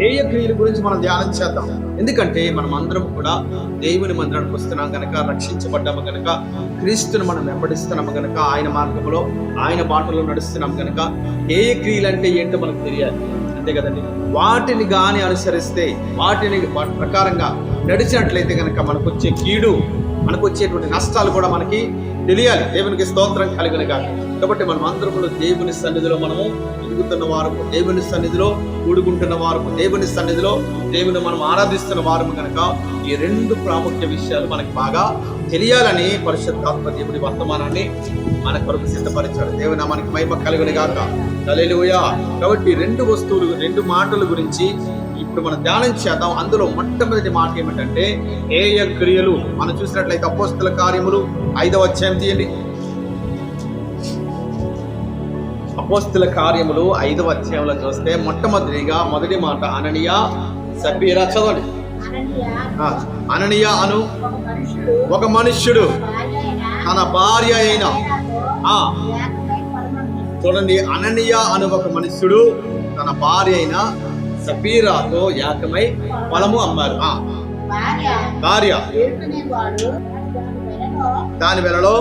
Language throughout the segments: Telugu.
హేయ క్రియల గురించి మనం ధ్యానం చేద్దాం. ఎందుకంటే మనం అందరం కూడా దేవుని మందిరానికి వస్తున్నాం కనుక, రక్షించబడ్డాము కనుక, క్రీస్తుని మనం వెంబడిస్తున్నాము కనుక, ఆయన మార్గంలో ఆయన బాటలో నడుస్తున్నాం కనుక హేయ క్రియలు అంటే ఏంటో మనకు తెలియాలి. అంతే కదండి. వాటిని గాని అనుసరిస్తే, వాటి ప్రకారంగా నడిచినట్లయితే కనుక మనకు వచ్చే కీడు, మనకు వచ్చేటువంటి నష్టాలు కూడా మనకి తెలియాలి. దేవునికి స్తోత్రం కలుగును గాక. కాబట్టి మనం అందరూ దేవుని సన్నిధిలో మనము ఎదుగుతున్న వారము, దేవుని సన్నిధిలో కూడుకుంటున్న వారము, దేవుని సన్నిధిలో దేవుని మనం ఆరాధిస్తున్న వారము కనుక ఈ రెండు ప్రాముఖ్య విషయాలు మనకి బాగా తెలియాలని పరిశుద్ధాత్మ దేవుడి వర్తమానాన్ని మన కొరకు సిద్ధపరిచాడు. దేవుని నామానికి మహిమ కలుగును గాక. హల్లెలూయా. కాబట్టి రెండు మాటల గురించి ఇప్పుడు మనం ధ్యానం చేద్దాం. అందులో మొట్టమొదటి మాట ఏమిటంటే హేయ క్రియలు. మనం చూసినట్లయితే అపోస్తల కార్యములు 5వ అధ్యాయం తీయండి. అపోస్తల కార్యములు 5వ అధ్యాయంలో చూస్తే మొదటి మాట అననీయ సఫీరా. చదవండి. అననీయ అను ఒక మనుష్యుడు తన భార్య అయిన, చూడండి, అననీయ అను ఒక మనుష్యుడు తన భార్య అయిన సఫీరాతో ఏకమై పొలము అమ్మారు. భార్య దాని వెలలో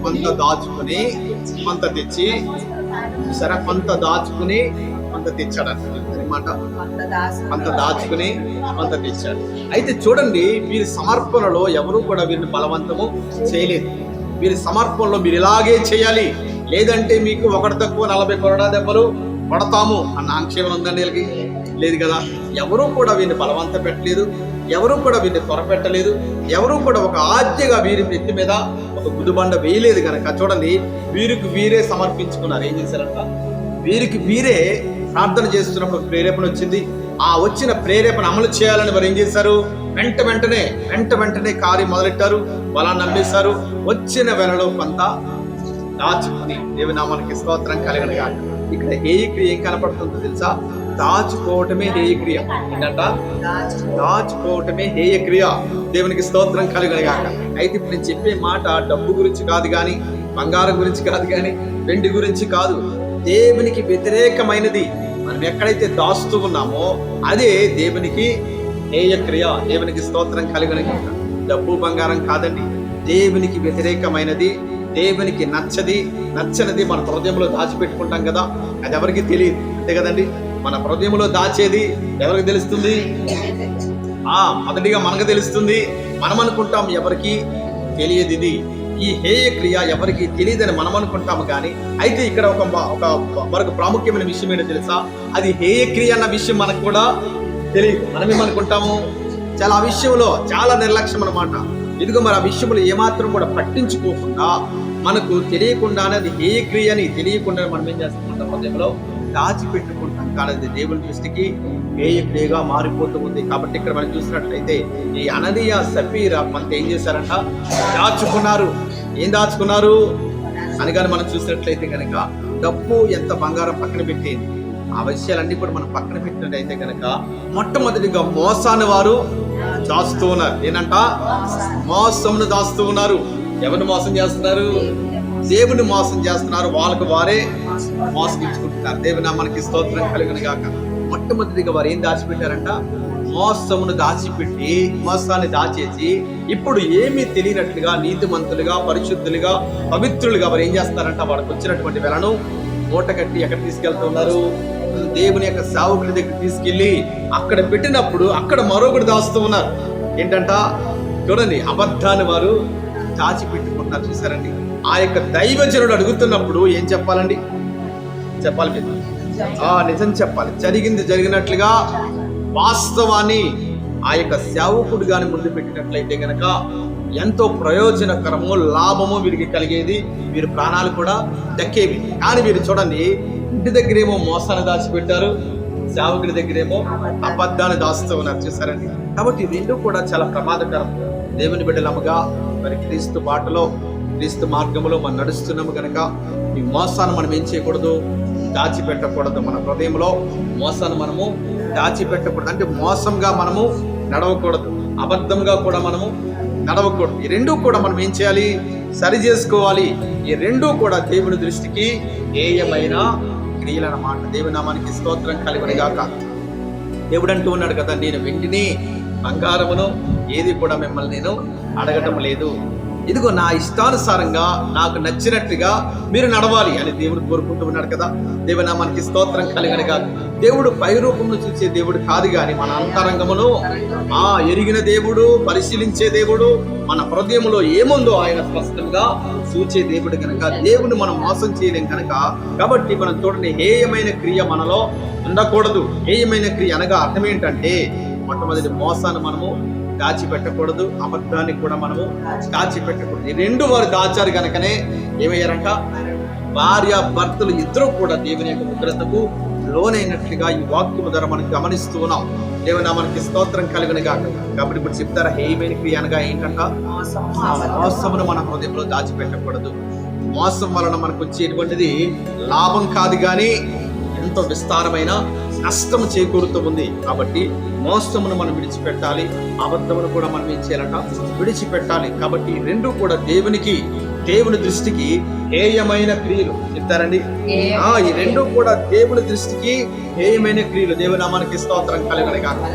కొంత దాచుకుని కొంత తెచ్చి, సరే, కొంత దాచుకుని కొంత తెచ్చాడు అనమాట. కొంత దాచుకుని కొంత తెచ్చాడు. అయితే చూడండి, వీరి సమర్పణలో ఎవరు కూడా వీరిని బలవంతము చేయలేదు. వీరి సమర్పణలో మీరు ఇలాగే చేయాలి, లేదంటే మీకు ఒకటి తక్కువ 40 కొరడా దెబ్బలు కొడతాము అన్న ఆంక్షేమం ఉందండి వీళ్ళకి? లేదు కదా. ఎవరూ కూడా వీరిని బలవంత పెట్టలేదు, ఎవరూ కూడా వీరిని త్వరపెట్టలేదు, ఎవరూ కూడా ఒక ఆజ్ఞగా వీరి వ్యక్తి మీద ఒక గుదిబండ వేయలేదు కనుక చూడండి, వీరికి వీరే సమర్పించుకున్నారు. ఏం చేశారంట? వీరికి వీరే ప్రార్థన చేస్తున్నప్పుడు ప్రేరేపణ వచ్చింది. ఆ వచ్చిన ప్రేరేపణ అమలు చేయాలని వారు ఏం చేశారు? వెంటనే కార్యం మొదలెట్టారు, బలాన్ని నమ్మేశారు. వచ్చిన వేళలో కొంత దాచుకుని, దేవుని నామానికి స్తోత్రం కలుగును గాక. ఇక్కడ హేయ క్రియ ఏం కనపడుతుందో తెలుసా? దాచుకోవటమే హేయ క్రియ. ఏంటంట? దాచుకోవటమే హేయ క్రియ. దేవునికి స్తోత్రం కలుగును గాక. అయితే ఇప్పుడు నేను చెప్పే మాట డబ్బు గురించి కాదు కానీ, బంగారం గురించి కాదు కానీ, వెండి గురించి కాదు. దేవునికి వ్యతిరేకమైనది మనం ఎక్కడైతే దాస్తూ ఉన్నామో అదే దేవునికి హేయ క్రియ. దేవునికి స్తోత్రం కలుగును గాక. డబ్బు బంగారం కాదండి. దేవునికి వ్యతిరేకమైనది, దేవునికి నచ్చనిది మన హృదయంలో దాచిపెట్టుకుంటాం కదా, అది ఎవరికి తెలియదు. అంతే కదండి. మన హృదయంలో దాచేది ఎవరికి తెలుస్తుంది? మొదటిగా మనకు తెలుస్తుంది. మనం అనుకుంటాం ఎవరికి తెలియదు. ఇది ఈ హేయ క్రియ ఎవరికి తెలియదని మనం అనుకుంటాము. కానీ అయితే ఇక్కడ మరొక ప్రాముఖ్యమైన విషయం ఏంటో తెలుసా? అది హేయ క్రియ అన్న విషయం మనకు కూడా తెలియదు. మనమేమనుకుంటాము? చాలా ఆ విషయంలో చాలా నిర్లక్ష్యం అన్నమాట. ఇదిగో మరి ఆ విషయంలో ఏమాత్రం కూడా పట్టించుకోకుండా, మనకు తెలియకుండానే అది హేయ క్రియ అని తెలియకుండా మనం ఏం చేస్తామంటాం? హృదయంలో దాచిపెట్టుకుంటాం. కానీ అది దేవుని దృష్టికి హేయ క్రియగా మారిపోతూ ఉంది. కాబట్టి ఇక్కడ మనం చూసినట్లయితే ఈ అననీయ సఫీరా కొంత ఏం చేశారంట? దాచుకున్నారు. ఏం దాచుకున్నారు అని కానీ మనం చూసినట్లయితే కనుక డబ్బు, ఎంత బంగారం పక్కన పెట్టేది, ఆ విషయాలన్నీ కూడా మనం పక్కన పెట్టినట్టయితే కనుక మొట్టమొదటిగా మోసాన్ని వారు దాస్తూ ఉన్నారు. ఏంటంట? మోసమును దాస్తూ ఉన్నారు. ఎవరిని మోసం చేస్తున్నారు? దేవుని మోసం చేస్తున్నారు. వాళ్ళకు వారే మోసగించుకుంటున్నారు. దేవుని నామానికి స్తోత్రం కలుగును గాక. మొట్టమొదటిగా వారు ఏం దాచిపెట్టారంట? మోసమును దాచిపెట్టి, మోసాన్ని దాచేసి ఇప్పుడు ఏమీ తెలియనట్లుగా నీతిమంతులుగా, పరిశుద్ధులుగా, పవిత్రులుగా వారు ఏం చేస్తారంట? వాడికి వచ్చినటువంటి వేళను మూట కట్టి ఎక్కడ తీసుకెళ్తున్నారు? దేవుని యొక్క సేవకుడి దగ్గర తీసుకెళ్లి అక్కడ పెట్టినప్పుడు అక్కడ మరొకటి దాస్తూ ఉన్నారు. ఏంటంట? చూడండి, అబద్ధాన్ని వారు దాచిపెట్టుకుంటున్నారు. చూసారండి. ఆ యొక్క దైవజనుడు అడుగుతున్నప్పుడు ఏం చెప్పాలండి? చెప్పాలి మీరు నిజం చెప్పాలి. జరిగినట్లుగా వాస్తవాన్ని ఆ యొక్క సేవకుడు గాని ముందు పెట్టినట్లయితే గనక ఎంతో ప్రయోజనకరము, లాభము వీరికి కలిగేది. వీరి ప్రాణాలు కూడా దక్కేవి. కానీ వీరు చూడండి, ఇంటి దగ్గరేమో మోసాన్ని దాచిపెట్టారు, సేవకుడి దగ్గరేమో అబద్ధాన్ని దాస్తూ ఉన్నారు. చూసారండి. కాబట్టి రెండు కూడా చాలా ప్రమాదకరం. దేవుని బిడ్డలముగా మరి క్రీస్తు బాటలో, క్రీస్తు మార్గంలో మనం నడుస్తున్నాము కనుక ఈ మోసాన్ని మనం ఏం చేయకూడదు? దాచిపెట్టకూడదు. మన హృదయంలో మోసాన్ని మనము దాచిపెట్టకూడదు. అంటే మోసంగా మనము నడవకూడదు, అబద్ధంగా కూడా మనము నడవకూడదు. ఈ రెండూ కూడా మనం ఏం చేయాలి? సరి చేసుకోవాలి. ఈ రెండూ కూడా దేవుని దృష్టికి హేయమైన క్రియలన్నమాట. దేవుని నామానికి స్తోత్రం కలుగును గాక. దేవుడు అంటూ ఉన్నాడు కదా, నేను వెండిని బంగారమును ఏది కూడా మిమ్మల్ని నేను అడగటం లేదు, ఇదిగో నా ఇష్టానుసారంగా నాకు నచ్చినట్టుగా మీరు నడవాలి అని దేవుడు కోరుకుంటూ ఉన్నాడు కదా. దేవుని నామానికి స్తోత్రం కలుగను గాక. దేవుడు పై రూపంలో చూసే దేవుడు కాదు గాని మన అంతరంగమును ఎరిగిన దేవుడు, పరిశీలించే దేవుడు, మన హృదయంలో ఏముందో ఆయన స్పష్టంగా చూచే దేవుడు కనుక దేవుని మనం మోసం చేయలేం కనుక, కాబట్టి మనం చూడండి, హేయమైన క్రియ మనలో ఉండకూడదు. హేయమైన క్రియ అనగా అర్థం ఏంటంటే, మొట్టమొదటి మోసాన్ని మనము దాచిపెట్టకూడదు, అబద్ధాన్ని కూడా మనము దాచిపెట్టకూడదు. ఈ రెండు వారు దాచారు కనుకనే ఏమయ్యారంట, భార్య భర్తలు ఇద్దరు కూడా దేవుని యొక్క ఉగ్రతకు లోనైనట్లుగా ఈ వాక్యము ద్వారా మనం గమనిస్తూ ఉన్నాం. దేవుని నామానికి స్తోత్రం కలుగును గాక. కాబట్టి ఇప్పుడు చెప్తారా, హేయమైన క్రియ అనగా ఏంటంట, మోసమును మన హృదయంలో దాచిపెట్టకూడదు. మోసం వలన మనకు వచ్చేటువంటిది లాభం కాదు కానీ ఎంతో విస్తారమైన నష్టం చేకూరుతూ ఉంది. కాబట్టి మోసమును మనం విడిచిపెట్టాలి, అబద్ధమును కూడా మనం ఏం చేయాలంట, విడిచిపెట్టాలి. కాబట్టి రెండు కూడా దేవుని దృష్టికి హేయమైన క్రియలు. చెప్తారండి, ఈ రెండు కూడా దేవుని దృష్టికి హేయమైన క్రియలు. దేవుని నామానికి స్తోత్రం కలుగును గాక.